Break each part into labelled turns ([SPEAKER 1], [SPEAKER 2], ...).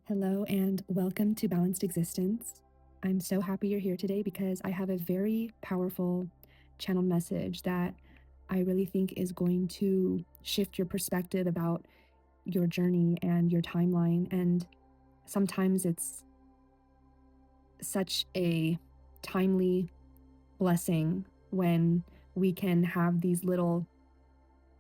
[SPEAKER 1] Hello and welcome to Balanced Existence. I'm so happy you're here today because I have a very powerful channel message that I really think is going to shift your perspective about your journey and your timeline. And sometimes it's such a timely blessing when we can have these little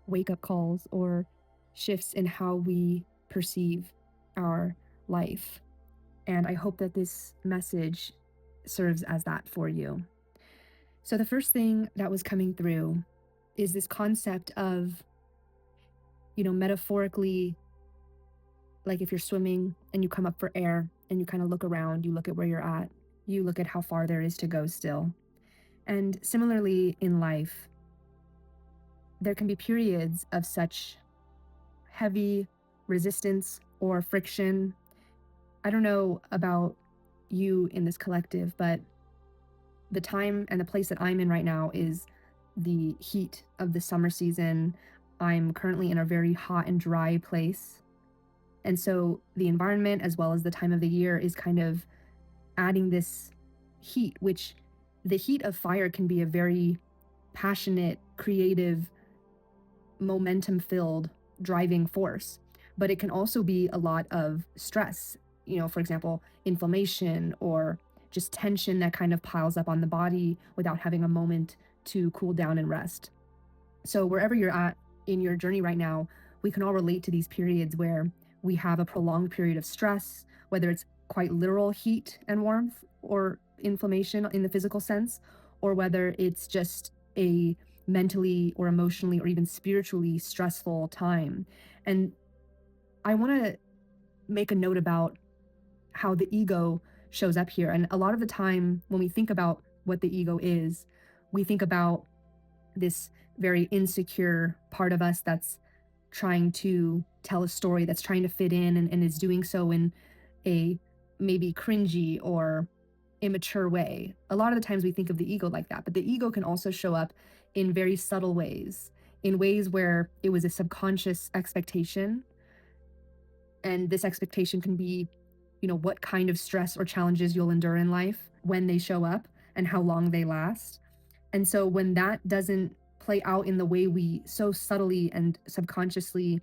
[SPEAKER 1] wake up calls or shifts in how we perceive our life. And I hope that this message serves as that for you. So, the first thing that was coming through is this concept of, metaphorically, like if you're swimming and you come up for air and you kind of look around, you look at where you're at, you look at how far there is to go still. And similarly in life, there can be periods of such heavy resistance or friction. I don't know about you in this collective, but the time and the place that I'm in right now is the heat of the summer season. I'm currently in a very hot and dry place. And so the environment, as well as the time of the year, is kind of adding this heat, which the heat of fire can be a very passionate, creative, momentum filled driving force. But it can also be a lot of stress, for example, inflammation or just tension that kind of piles up on the body without having a moment to cool down and rest. So, wherever you're at in your journey right now, we can all relate to these periods where we have a prolonged period of stress, whether it's quite literal heat and warmth or inflammation in the physical sense, or whether it's just a mentally or emotionally or even spiritually stressful time. And I want to make a note about how the ego shows up here. And a lot of the time, when we think about what the ego is, we think about this very insecure part of us that's trying to tell a story, that's trying to fit in, and is doing so in a maybe cringy or immature way. A lot of the times we think of the ego like that, but the ego can also show up in very subtle ways, in ways where it was a subconscious expectation. And this expectation can be, what kind of stress or challenges you'll endure in life when they show up and how long they last. And so when that doesn't play out in the way we so subtly and subconsciously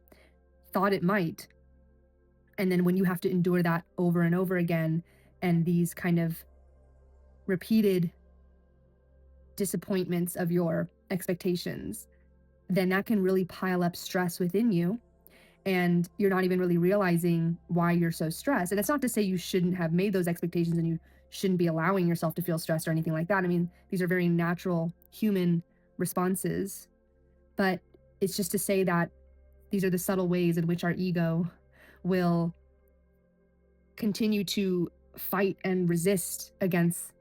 [SPEAKER 1] thought it might, and then when you have to endure that over and over again, and these kind of repeated disappointments of your expectations, then that can really pile up stress within you. And you're not even really realizing why you're so stressed. And it's not to say you shouldn't have made those expectations and you shouldn't be allowing yourself to feel stressed or anything like that. I mean, these are very natural human responses. But it's just to say that these are the subtle ways in which our ego will continue to fight and resist against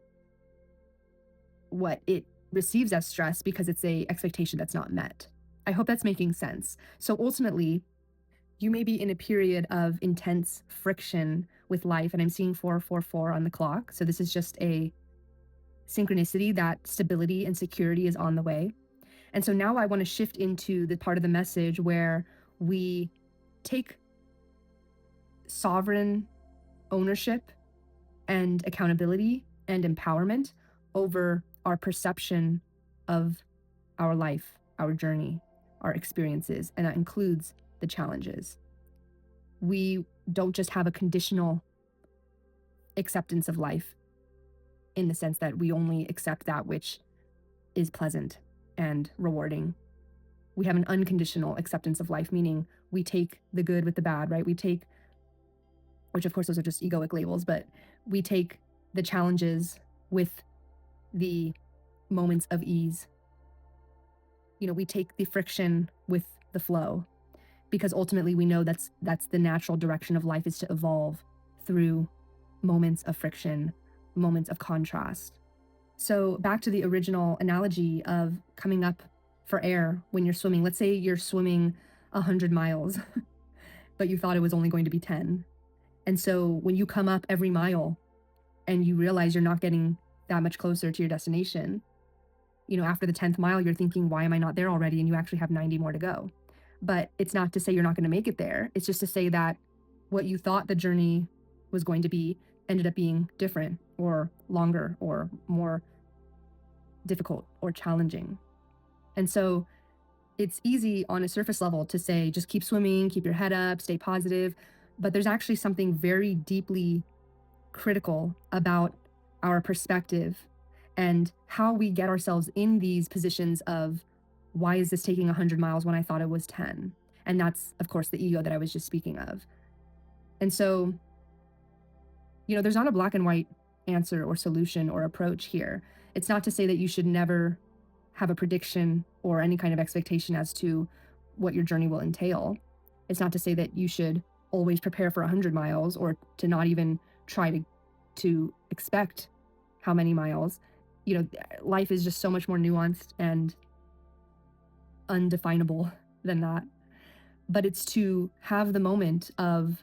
[SPEAKER 1] what it receives as stress because it's a expectation that's not met. I hope that's making sense. So ultimately, you may be in a period of intense friction with life, and I'm seeing 444 on the clock. So this is just a synchronicity that stability and security is on the way. And so now I want to shift into the part of the message where we take sovereign ownership and accountability and empowerment over our perception of our life, our journey, our experiences, and that includes the challenges. We don't just have a conditional acceptance of life in the sense that we only accept that which is pleasant and rewarding. We have an unconditional acceptance of life, meaning we take the good with the bad, right? We take, which of course those are just egoic labels, but we take the challenges with the moments of ease. We take the friction with the flow, because ultimately we know that's the natural direction of life, is to evolve through moments of friction, moments of contrast. So back to the original analogy of coming up for air when you're swimming. Let's say you're swimming 100 miles, but you thought it was only going to be 10. And so when you come up every mile and you realize you're not getting that much closer to your destination, after the 10th mile, you're thinking, why am I not there already? And you actually have 90 more to go. But it's not to say you're not going to make it there. It's just to say that what you thought the journey was going to be ended up being different or longer or more difficult or challenging. And so it's easy on a surface level to say, just keep swimming, keep your head up, stay positive. But there's actually something very deeply critical about our perspective and how we get ourselves in these positions of, why is this taking 100 miles when I thought it was 10? And that's, of course, the ego that I was just speaking of. And so, there's not a black and white answer or solution or approach here. It's not to say that you should never have a prediction or any kind of expectation as to what your journey will entail. It's not to say that you should always prepare for 100 miles or to not even try to expect how many miles. Life is just so much more nuanced and undefinable than that. But it's to have the moment of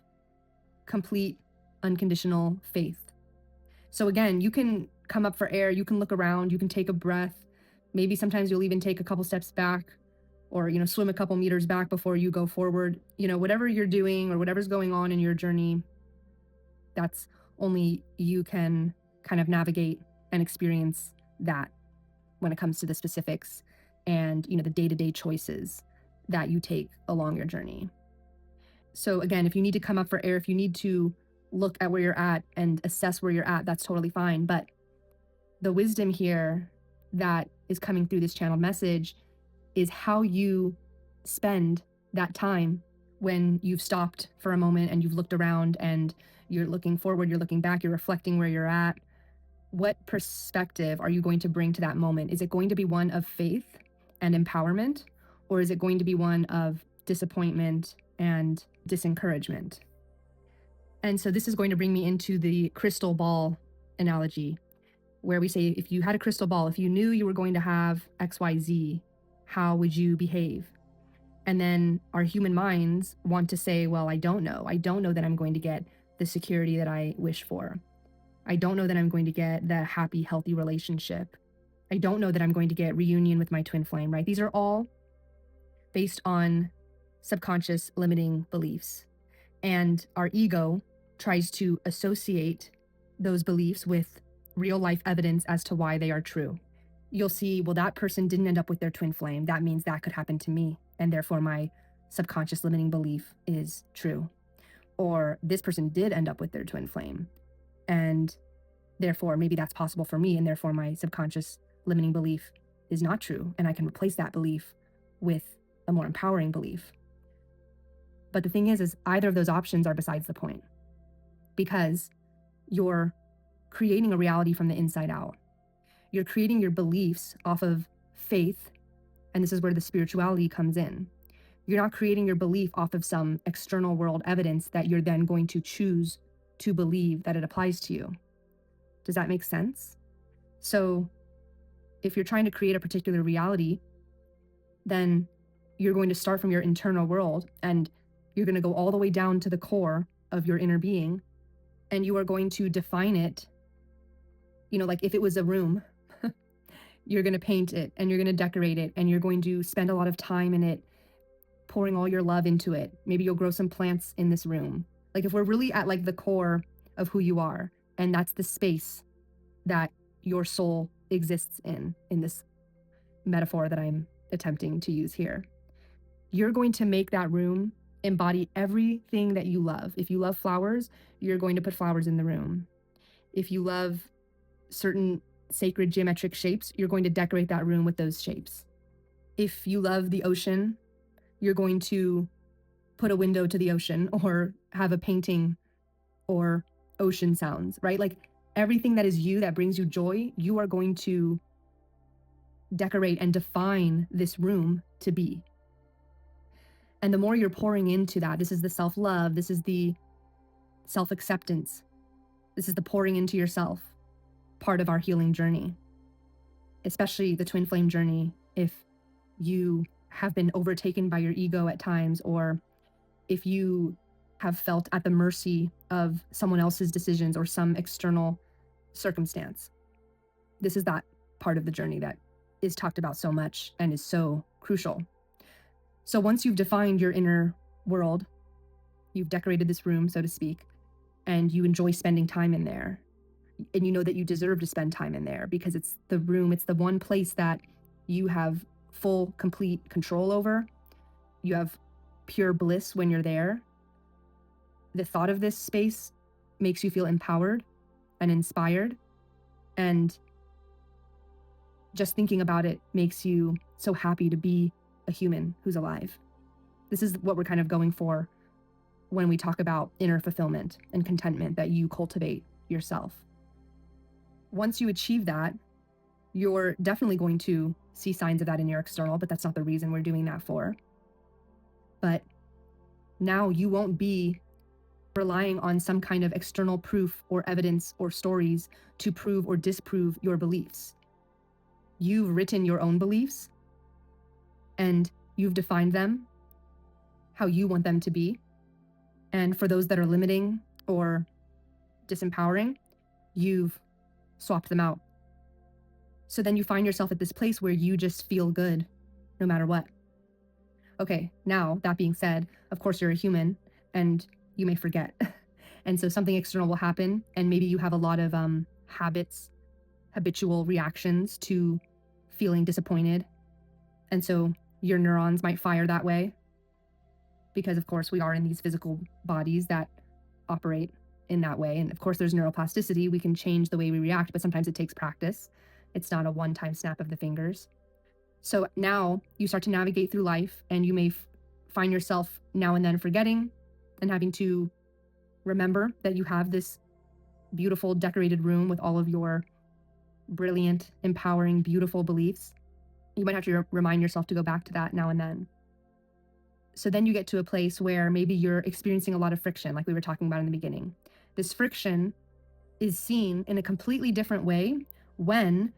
[SPEAKER 1] complete unconditional faith. So again, you can come up for air, you can look around, you can take a breath. Maybe sometimes you'll even take a couple steps back or, swim a couple meters back before you go forward. Whatever you're doing or whatever's going on in your journey, that's only you can kind of navigate and experience that when it comes to the specifics and, the day-to-day choices that you take along your journey. So again, if you need to come up for air, if you need to look at where you're at and assess where you're at, that's totally fine. But the wisdom here that is coming through this channeled message is how you spend that time when you've stopped for a moment and you've looked around and you're looking forward, you're looking back, you're reflecting where you're at. What perspective are you going to bring to that moment? Is it going to be one of faith and empowerment, or is it going to be one of disappointment and disencouragement? And so this is going to bring me into the crystal ball analogy, where we say, if you had a crystal ball, if you knew you were going to have XYZ, how would you behave? And then our human minds want to say, well, I don't know. I don't know that I'm going to get the security that I wish for. I don't know that I'm going to get the happy, healthy relationship. I don't know that I'm going to get reunion with my twin flame, right? These are all based on subconscious limiting beliefs. And our ego tries to associate those beliefs with real life evidence as to why they are true. You'll see, well, that person didn't end up with their twin flame. That means that could happen to me. And therefore my subconscious limiting belief is true. Or this person did end up with their twin flame. And therefore maybe that's possible for me. And therefore my subconscious limiting belief is not true. And I can replace that belief with a more empowering belief. But the thing is either of those options are besides the point, because you're creating a reality from the inside out. You're creating your beliefs off of faith, and this is where the spirituality comes in. You're not creating your belief off of some external world evidence that you're then going to choose to believe that it applies to you. Does that make sense? So if you're trying to create a particular reality, then you're going to start from your internal world and you're going to go all the way down to the core of your inner being, and you are going to define it. Like if it was a room, you're going to paint it and you're going to decorate it and you're going to spend a lot of time in it, pouring all your love into it. Maybe you'll grow some plants in this room. Like if we're really at like the core of who you are, and that's the space that your soul exists in this metaphor that I'm attempting to use here, you're going to make that room embody everything that you love. If you love flowers, you're going to put flowers in the room. If you love certain sacred geometric shapes, you're going to decorate that room with those shapes. If you love the ocean, you're going to put a window to the ocean or have a painting or ocean sounds, right? Like everything that is you, that brings you joy, you are going to decorate and define this room to be. And the more you're pouring into that, this is the self-love, this is the self-acceptance, this is the pouring into yourself part of our healing journey, especially the twin flame journey. If you have been overtaken by your ego at times, or if you have felt at the mercy of someone else's decisions or some external circumstance, this is that part of the journey that is talked about so much and is so crucial. So once you've defined your inner world, you've decorated this room, so to speak, and you enjoy spending time in there. And you know that you deserve to spend time in there because it's the room, it's the one place that you have full, complete control over. You have pure bliss when you're there. The thought of this space makes you feel empowered and inspired. And just thinking about it makes you so happy to be a human who's alive. This is what we're kind of going for when we talk about inner fulfillment and contentment that you cultivate yourself. Once you achieve that, you're definitely going to see signs of that in your external, but that's not the reason we're doing that for. But now you won't be relying on some kind of external proof or evidence or stories to prove or disprove your beliefs. You've written your own beliefs and you've defined them how you want them to be. And for those that are limiting or disempowering, you've swapped them out. So then you find yourself at this place where you just feel good no matter what. Okay, now that being said, of course you're a human and you may forget. And so something external will happen and maybe you have a lot of habitual reactions to feeling disappointed. And so your neurons might fire that way because of course we are in these physical bodies that operate in that way. And of course there's neuroplasticity. We can change the way we react, but sometimes it takes practice. It's not a one-time snap of the fingers. So now you start to navigate through life and you may find yourself now and then forgetting and having to remember that you have this beautiful decorated room with all of your brilliant, empowering, beautiful beliefs. You might have to remind yourself to go back to that now and then. So then you get to a place where maybe you're experiencing a lot of friction, like we were talking about in the beginning. This friction is seen in a completely different way when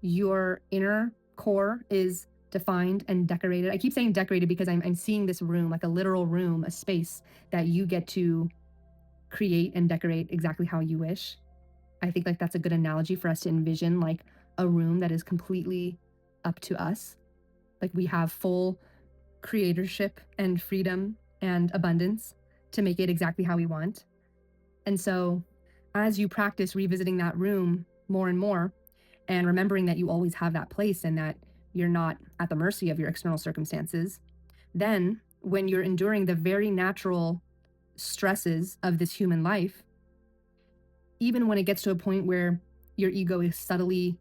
[SPEAKER 1] your inner core is defined and decorated. I keep saying decorated because I'm seeing this room, like a literal room, a space that you get to create and decorate exactly how you wish. I think like that's a good analogy for us to envision, like a room that is completely up to us. Like we have full creatorship and freedom and abundance to make it exactly how we want. And so as you practice revisiting that room more and more and remembering that you always have that place and that you're not at the mercy of your external circumstances, then when you're enduring the very natural stresses of this human life, even when it gets to a point where your ego is subtly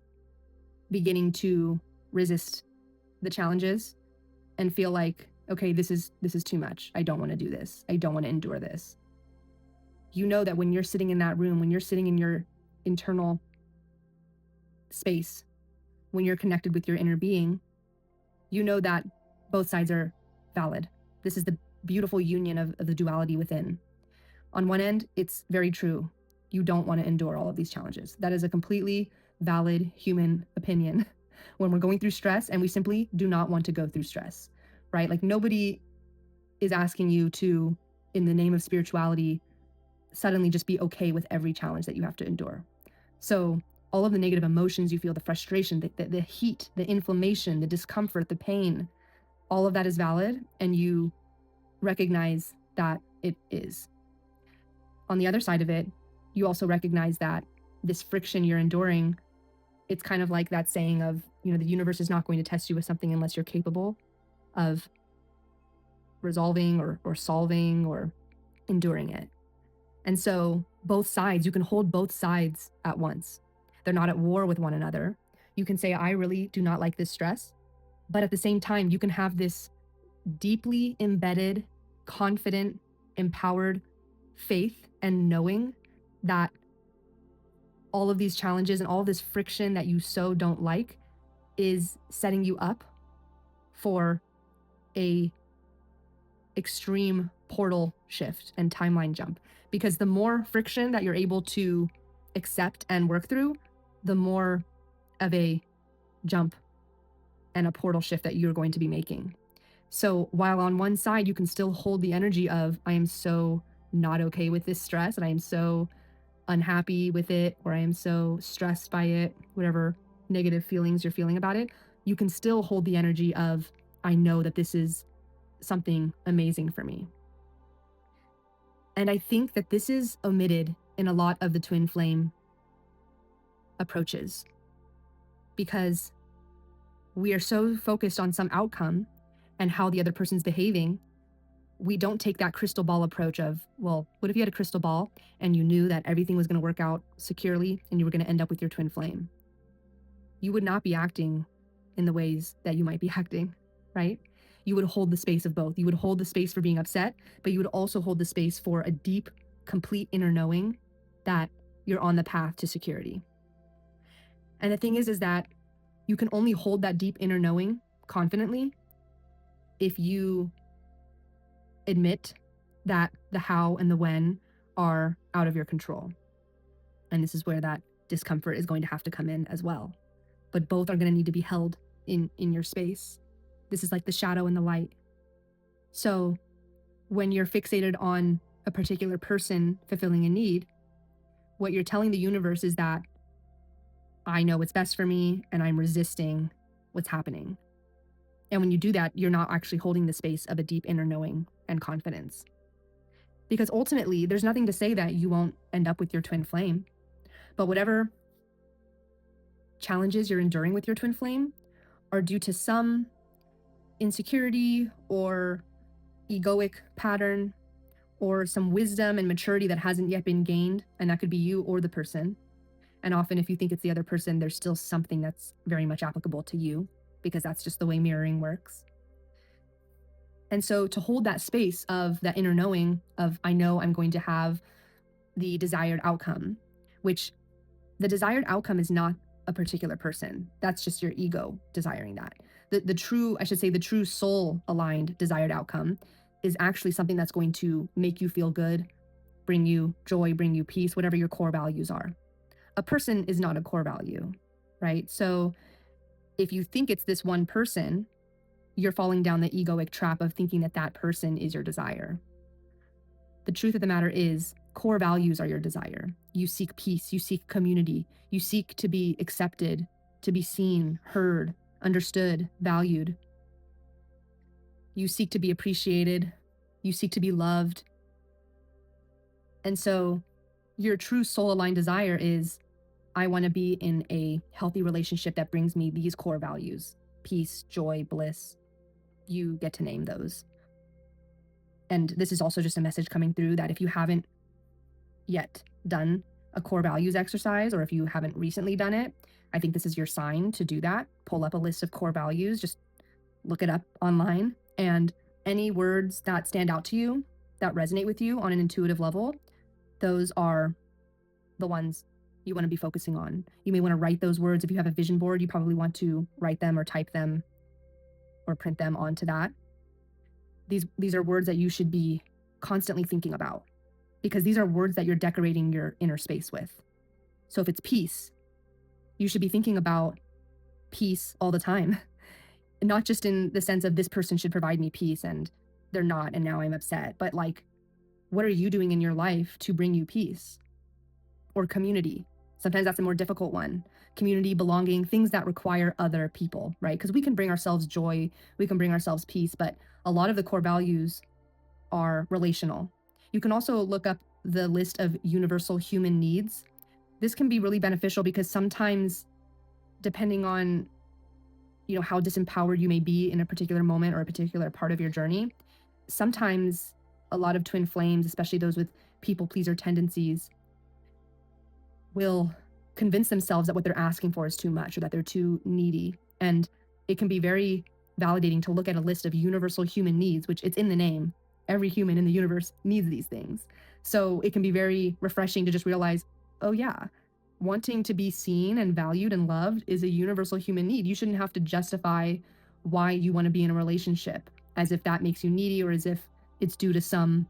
[SPEAKER 1] beginning to resist the challenges and feel like, okay, this is too much. I don't want to do this. I don't want to endure this. You know that when you're sitting in that room, when you're sitting in your internal space, when you're connected with your inner being, you know that both sides are valid. This is the beautiful union of the duality within. On one end, it's very true. You don't want to endure all of these challenges. That is a completely valid human opinion. When we're going through stress and we simply do not want to go through stress, right? Like nobody is asking you to, in the name of spirituality, suddenly just be okay with every challenge that you have to endure. So all of the negative emotions you feel, the frustration, the heat, the inflammation, the discomfort, the pain, all of that is valid, and you recognize that it is. On the other side of it, you also recognize that this friction you're enduring, it's kind of like that saying of, the universe is not going to test you with something unless you're capable of resolving or solving or enduring it. And so both sides, you can hold both sides at once. They're not at war with one another. You can say, I really do not like this stress. But at the same time, you can have this deeply embedded, confident, empowered faith and knowing that all of these challenges and all of this friction that you so don't like is setting you up for a extreme portal shift and timeline jump. Because the more friction that you're able to accept and work through, the more of a jump and a portal shift that you're going to be making. So while on one side, you can still hold the energy of, I am so not okay with this stress and I am so unhappy with it, or I am so stressed by it, whatever negative feelings you're feeling about it, you can still hold the energy of, I know that this is something amazing for me. And I think that this is omitted in a lot of the twin flame approaches because we are so focused on some outcome and how the other person's behaving. We don't take that crystal ball approach of, well, what if you had a crystal ball and you knew that everything was going to work out securely and you were going to end up with your twin flame? You would not be acting in the ways that you might be acting, right? You would hold the space of both. You would hold the space for being upset, but you would also hold the space for a deep, complete inner knowing that you're on the path to security. And the thing is that you can only hold that deep inner knowing confidently if you admit that the how and the when are out of your control. And this is where that discomfort is going to have to come in as well. But both are going to need to be held in your space. This is like the shadow and the light. So when you're fixated on a particular person fulfilling a need, what you're telling the universe is that I know what's best for me and I'm resisting what's happening. And when you do that, you're not actually holding the space of a deep inner knowing and confidence. Because ultimately, there's nothing to say that you won't end up with your twin flame. But whatever challenges you're enduring with your twin flame are due to some insecurity or egoic pattern or some wisdom and maturity that hasn't yet been gained. And that could be you or the person. And often if you think it's the other person, there's still something that's very much applicable to you because that's just the way mirroring works. And so to hold that space of that inner knowing of, I know I'm going to have the desired outcome, which the desired outcome is not a particular person. That's just your ego desiring that. The true, I should say, the true soul aligned desired outcome is actually something that's going to make you feel good, bring you joy, bring you peace, whatever your core values are. A person is not a core value, right? So if you think it's this one person, you're falling down the egoic trap of thinking that that person is your desire. The truth of the matter is, core values are your desire. You seek peace, you seek community, you seek to be accepted, to be seen, heard, understood, valued. You seek to be appreciated, you seek to be loved. And so your true soul-aligned desire is, I want to be in a healthy relationship that brings me these core values: peace, joy, bliss. You get to name those. And this is also just a message coming through that if you haven't yet done a core values exercise, or if you haven't recently done it, I think this is your sign to do that. Pull up a list of core values, just look it up online, and any words that stand out to you, that resonate with you on an intuitive level, those are the ones you want to be focusing on. You may want to write those words. If you have a vision board, you probably want to write them or type them or print them onto that. These are words that you should be constantly thinking about, because these are words that you're decorating your inner space with. So if it's peace, you should be thinking about peace all the time. Not just in the sense of this person should provide me peace and they're not, and now I'm upset, but like, what are you doing in your life to bring you peace? Or community. Sometimes that's a more difficult one. Community, belonging, things that require other people, right? Because we can bring ourselves joy, we can bring ourselves peace, but a lot of the core values are relational. You can also look up the list of universal human needs. This can be really beneficial because sometimes, depending on how disempowered you may be in a particular moment or a particular part of your journey, sometimes a lot of twin flames, especially those with people pleaser tendencies, will convince themselves that what they're asking for is too much or that they're too needy. And it can be very validating to look at a list of universal human needs, which it's in the name. Every human in the universe needs these things. So it can be very refreshing to just realize, oh yeah, wanting to be seen and valued and loved is a universal human need. You shouldn't have to justify why you want to be in a relationship as if that makes you needy or as if it's due to some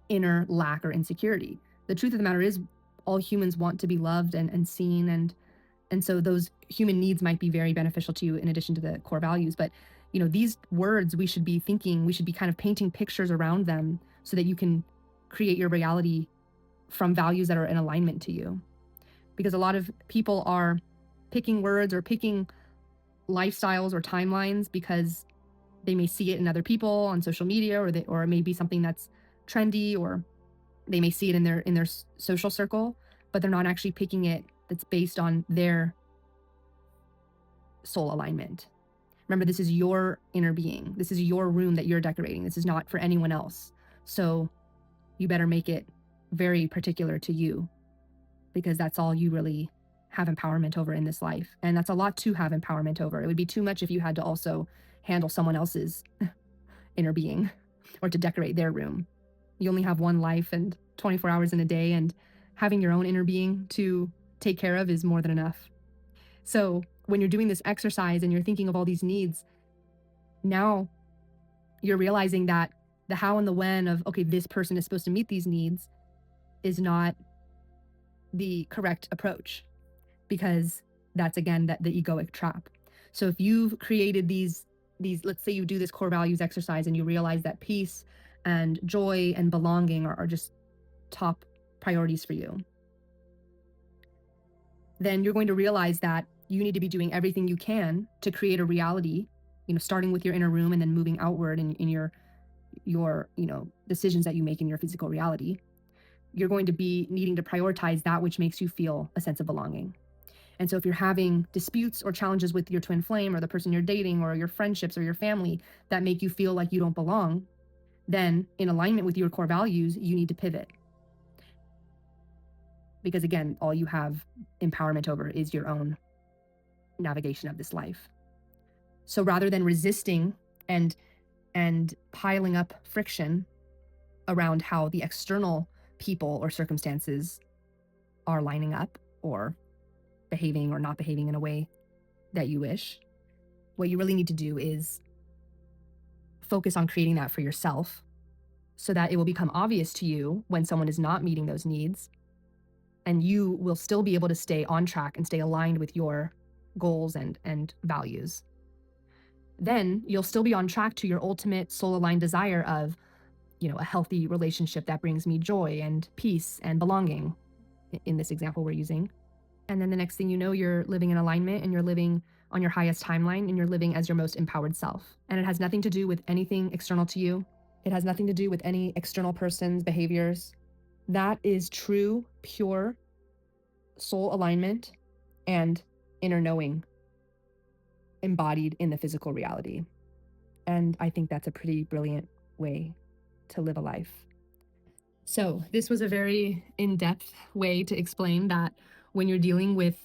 [SPEAKER 1] inner lack or insecurity. The truth of the matter is, all humans want to be loved and seen, and so those human needs might be very beneficial to you in addition to the core values. But these words, we should be thinking, we should be kind of painting pictures around them so that you can create your reality from values that are in alignment to you. Because a lot of people are picking words or picking lifestyles or timelines because they may see it in other people on social media, or it may be something that's trendy or They may see it in their social circle, but they're not actually picking it that's based on their soul alignment. Remember, this is your inner being. This is your room that you're decorating. This is not for anyone else. So you better make it very particular to you, because that's all you really have empowerment over in this life. And that's a lot to have empowerment over. It would be too much if you had to also handle someone else's inner being or to decorate their room. You only have one life and 24 hours in a day, and having your own inner being to take care of is more than enough. So when you're doing this exercise and you're thinking of all these needs, now you're realizing that the how and the when of, okay, this person is supposed to meet these needs is not the correct approach, because that's again that the egoic trap. So if you've created these, let's say you do this core values exercise and you realize that peace and joy and belonging are just top priorities for you, then you're going to realize that you need to be doing everything you can to create a reality, starting with your inner room and then moving outward in your decisions that you make in your physical reality. You're going to be needing to prioritize that which makes you feel a sense of belonging. And so if you're having disputes or challenges with your twin flame or the person you're dating or your friendships or your family that make you feel like you don't belong, then in alignment with your core values, you need to pivot. Because again, all you have empowerment over is your own navigation of this life. So rather than resisting and piling up friction around how the external people or circumstances are lining up or behaving or not behaving in a way that you wish, what you really need to do is focus on creating that for yourself, so that it will become obvious to you when someone is not meeting those needs, and you will still be able to stay on track and stay aligned with your goals and values. Then you'll still be on track to your ultimate soul aligned desire of, a healthy relationship that brings me joy and peace and belonging in this example we're using. And then the next thing you know, you're living in alignment and you're living on your highest timeline and you're living as your most empowered self. And it has nothing to do with anything external to you. It has nothing to do with any external person's behaviors. That is true, pure soul alignment and inner knowing embodied in the physical reality. And I think that's a pretty brilliant way to live a life. So this was a very in-depth way to explain that when you're dealing with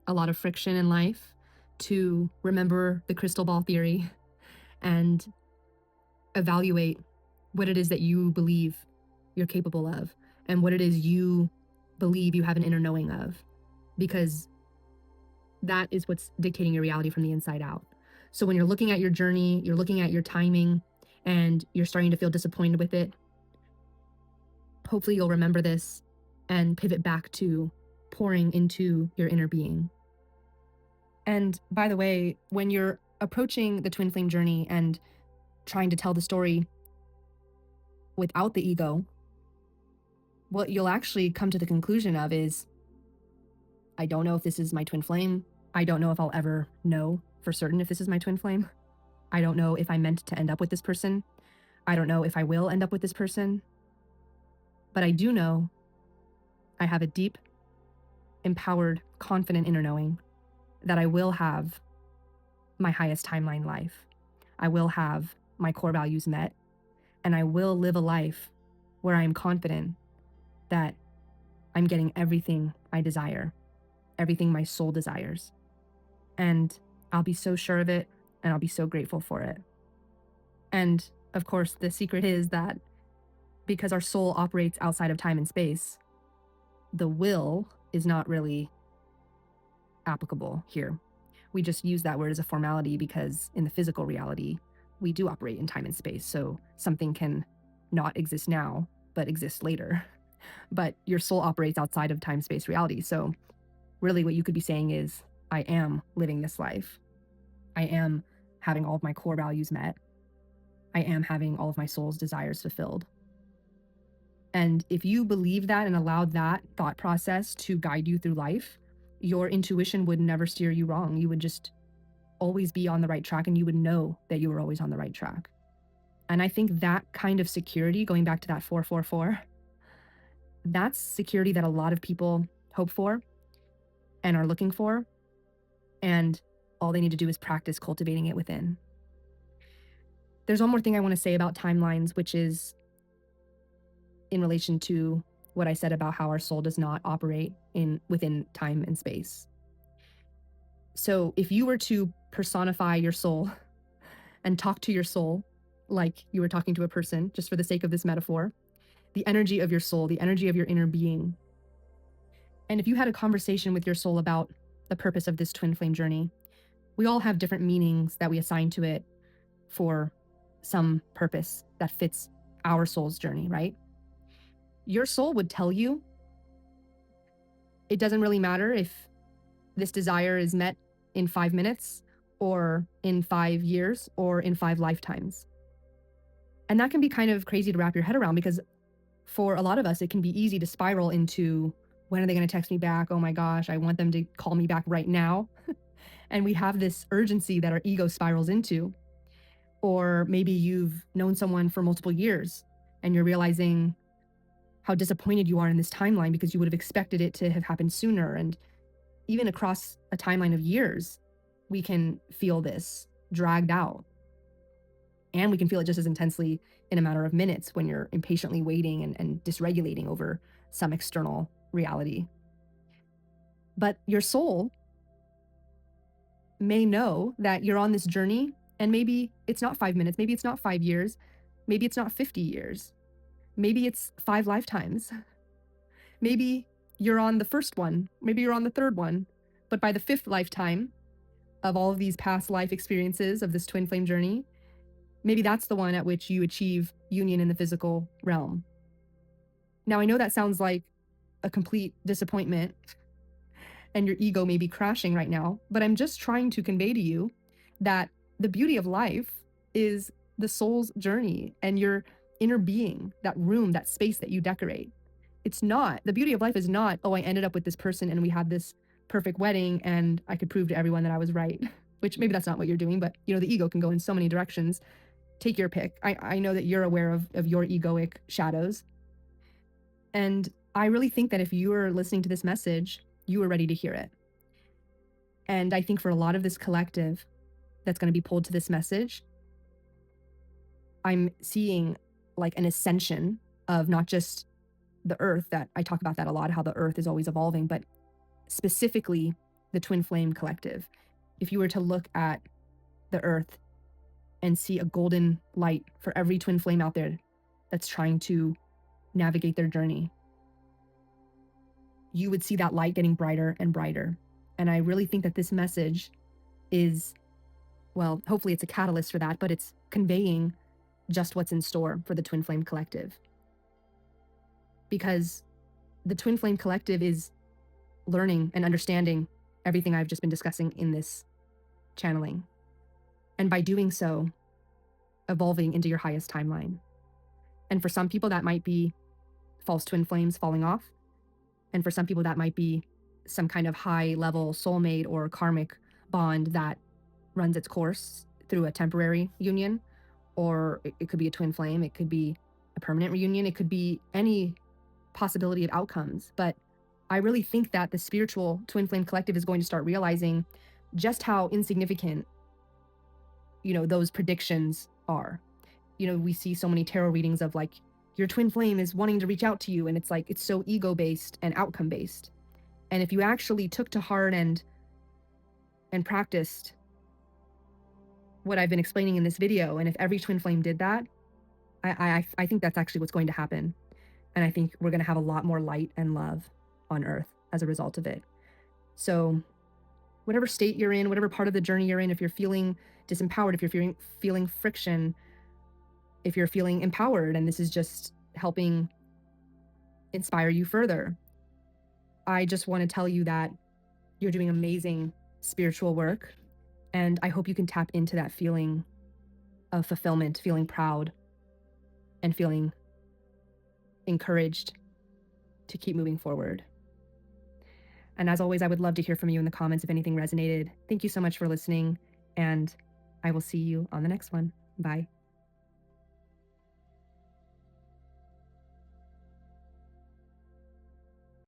[SPEAKER 1] a lot of friction in life, to remember the crystal ball theory and evaluate what it is that you believe you're capable of and what it is you believe you have an inner knowing of, because that is what's dictating your reality from the inside out. So when you're looking at your journey, you're looking at your timing, and you're starting to feel disappointed with it, hopefully you'll remember this and pivot back to pouring into your inner being. And by the way, when you're approaching the twin flame journey and trying to tell the story without the ego, what you'll actually come to the conclusion of is, I don't know if this is my twin flame. I don't know if I'll ever know for certain if this is my twin flame. I don't know if I meant to end up with this person. I don't know if I will end up with this person. But I do know I have a deep, empowered, confident inner knowing that I will have my highest timeline life. I will have my core values met, and I will live a life where I am confident that I'm getting everything I desire, everything my soul desires. And I'll be so sure of it, and I'll be so grateful for it. And of course, the secret is that because our soul operates outside of time and space, the will is not really applicable here. We just use that word as a formality because in the physical reality, we do operate in time and space. So something can not exist now, but exist later. But your soul operates outside of time, space, reality. So really what you could be saying is, I am living this life. I am having all of my core values met. I am having all of my soul's desires fulfilled. And if you believe that and allow that thought process to guide you through life, your intuition would never steer you wrong. You would just always be on the right track, and you would know that you were always on the right track. And I think that kind of security, going back to that 444, That's security that a lot of people hope for and are looking for. And all they need to do is practice cultivating it within. There's one more thing I want to say about timelines, which is in relation to what I said about how our soul does not operate within time and space. So if you were to personify your soul and talk to your soul like you were talking to a person, just for the sake of this metaphor, the energy of your soul, the energy of your inner being. And if you had a conversation with your soul about the purpose of this twin flame journey, we all have different meanings that we assign to it for some purpose that fits our soul's journey, right? Your soul would tell you it doesn't really matter if this desire is met in 5 minutes or in 5 years or in 5 lifetimes. And that can be kind of crazy to wrap your head around, because for a lot of us, it can be easy to spiral into, when are they going to text me back? Oh my gosh, I want them to call me back right now. And we have this urgency that our ego spirals into. Or maybe you've known someone for multiple years and you're realizing how disappointed you are in this timeline because you would have expected it to have happened sooner. And even across a timeline of years, we can feel this dragged out. And we can feel it just as intensely in a matter of minutes when you're impatiently waiting and dysregulating over some external reality. But your soul may know that you're on this journey, and maybe it's not 5 minutes, maybe it's not 5 years, maybe it's not 50 years, maybe it's 5 lifetimes. Maybe you're on the first one, maybe you're on the third one, but by the 5th lifetime of all of these past life experiences of this twin flame journey, maybe that's the one at which you achieve union in the physical realm. Now, I know that sounds like a complete disappointment and your ego may be crashing right now, but I'm just trying to convey to you that the beauty of life is the soul's journey and your inner being, that room, that space that you decorate. It's not, the beauty of life is not, oh, I ended up with this person and we had this perfect wedding and I could prove to everyone that I was right, which maybe that's not what you're doing, but the ego can go in so many directions. Take your pick. I know that you're aware of your egoic shadows. And I really think that if you are listening to this message, you are ready to hear it. And I think for a lot of this collective that's going to be pulled to this message, I'm seeing like an ascension of not just the earth, that I talk about that a lot, how the earth is always evolving, but specifically the twin flame collective. If you were to look at the earth and see a golden light for every twin flame out there that's trying to navigate their journey, you would see that light getting brighter and brighter. And I really think that this message is, well, hopefully it's a catalyst for that, but it's conveying just what's in store for the twin flame collective. Because the twin flame collective is learning and understanding everything I've just been discussing in this channeling. And by doing so, evolving into your highest timeline. And for some people, that might be false twin flames falling off. And for some people, that might be some kind of high level soulmate or karmic bond that runs its course through a temporary union. Or it could be a twin flame. It could be a permanent reunion. It could be any possibility of outcomes. But I really think that the spiritual twin flame collective is going to start realizing just how insignificant, those predictions are. We see so many tarot readings of like, your twin flame is wanting to reach out to you. And it's like, it's so ego based and outcome based. And if you actually took to heart and practiced what I've been explaining in this video, and if every twin flame did that, I think that's actually what's going to happen. And I think we're going to have a lot more light and love on earth as a result of it. So whatever state you're in, whatever part of the journey you're in, if you're feeling disempowered, if you're feeling friction, if you're feeling empowered, and this is just helping inspire you further, I just want to tell you that you're doing amazing spiritual work. And I hope you can tap into that feeling of fulfillment, feeling proud, and feeling encouraged to keep moving forward. And as always, I would love to hear from you in the comments if anything resonated. Thank you so much for listening, and I will see you on the next one. Bye.